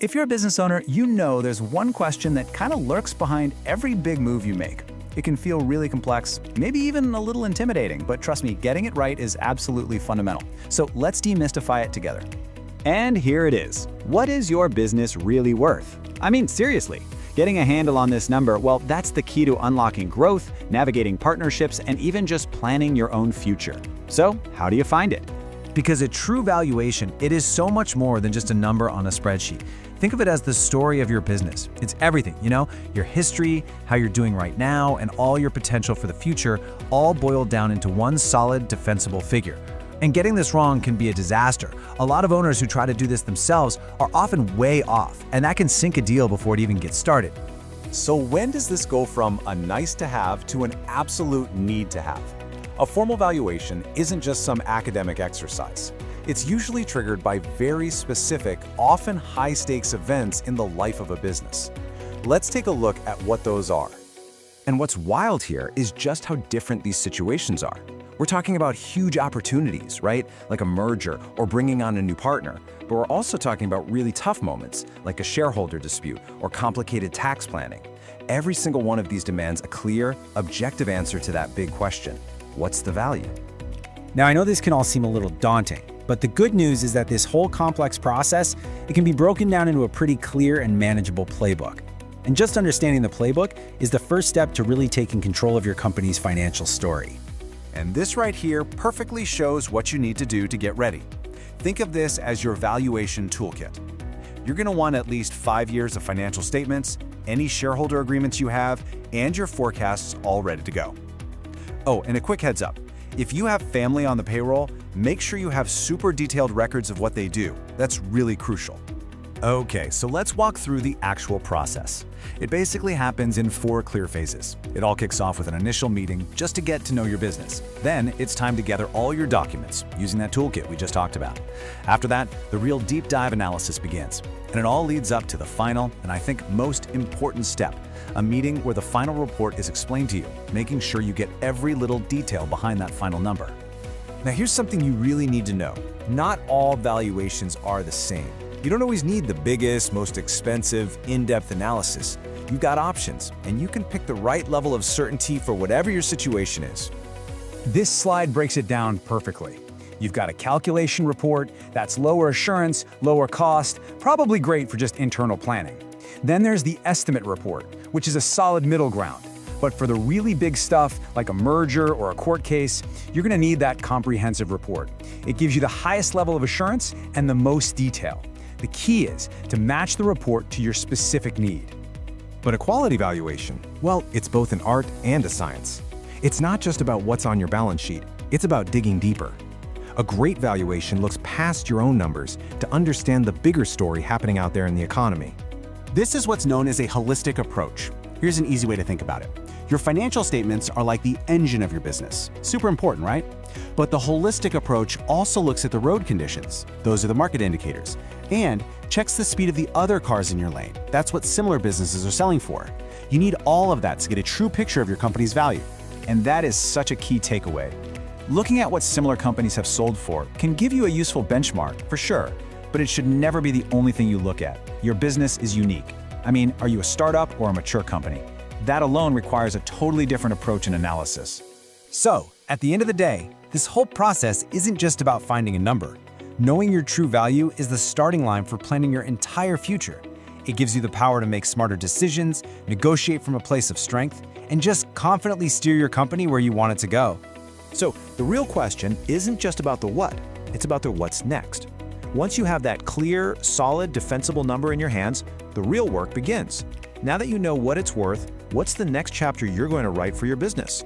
If you're a business owner, you know there's one question that kind of lurks behind every big move you make. It can feel really complex, maybe even a little intimidating, but trust me, getting it right is absolutely fundamental. So let's demystify it together. And here it is. What is your business really worth? I mean, seriously, getting a handle on this number, well, that's the key to unlocking growth, navigating partnerships, and even just planning your own future. So, how do you find it? Because a true valuation, it is so much more than just a number on a spreadsheet. Think of it as the story of your business. It's everything, your history, how you're doing right now, and all your potential for the future, all boiled down into one solid, defensible figure. And getting this wrong can be a disaster. A lot of owners who try to do this themselves are often way off, and that can sink a deal before it even gets started. So when does this go from a nice to have to an absolute need to have? A formal valuation isn't just some academic exercise. It's usually triggered by very specific, often high-stakes events in the life of a business. Let's take a look at what those are. And what's wild here is just how different these situations are. We're talking about huge opportunities, right? Like a merger or bringing on a new partner. But we're also talking about really tough moments, like a shareholder dispute or complicated tax planning. Every single one of these demands a clear, objective answer to that big question. What's the value? Now, I know this can all seem a little daunting, but the good news is that this whole complex process, it can be broken down into a pretty clear and manageable playbook. And just understanding the playbook is the first step to really taking control of your company's financial story. And this right here perfectly shows what you need to do to get ready. Think of this as your valuation toolkit. You're going to want at least 5 years of financial statements, any shareholder agreements you have, and your forecasts all ready to go. Oh, and a quick heads up. If you have family on the payroll, make sure you have super detailed records of what they do. That's really crucial. Okay, so let's walk through the actual process. It basically happens in 4 clear phases. It all kicks off with an initial meeting just to get to know your business. Then it's time to gather all your documents using that toolkit we just talked about. After that, the real deep dive analysis begins. And it all leads up to the final, and I think most important step, a meeting where the final report is explained to you, making sure you get every little detail behind that final number. Now here's something you really need to know. Not all valuations are the same. You don't always need the biggest, most expensive, in-depth analysis. You've got options, and you can pick the right level of certainty for whatever your situation is. This slide breaks it down perfectly. You've got a calculation report that's lower assurance, lower cost, probably great for just internal planning. Then there's the estimate report, which is a solid middle ground. But for the really big stuff, like a merger or a court case, you're going to need that comprehensive report. It gives you the highest level of assurance and the most detail. The key is to match the report to your specific need. But a quality valuation, well, it's both an art and a science. It's not just about what's on your balance sheet, it's about digging deeper. A great valuation looks past your own numbers to understand the bigger story happening out there in the economy. This is what's known as a holistic approach. Here's an easy way to think about it. Your financial statements are like the engine of your business. Super important, right? But the holistic approach also looks at the road conditions. Those are the market indicators. And checks the speed of the other cars in your lane. That's what similar businesses are selling for. You need all of that to get a true picture of your company's value. And that is such a key takeaway. Looking at what similar companies have sold for can give you a useful benchmark, for sure, but it should never be the only thing you look at. Your business is unique. I mean, are you a startup or a mature company? That alone requires a totally different approach and analysis. So, at the end of the day, this whole process isn't just about finding a number. Knowing your true value is the starting line for planning your entire future. It gives you the power to make smarter decisions, negotiate from a place of strength, and just confidently steer your company where you want it to go. So the real question isn't just about the what, it's about the what's next. Once you have that clear, solid, defensible number in your hands, the real work begins. Now that you know what it's worth, what's the next chapter you're going to write for your business?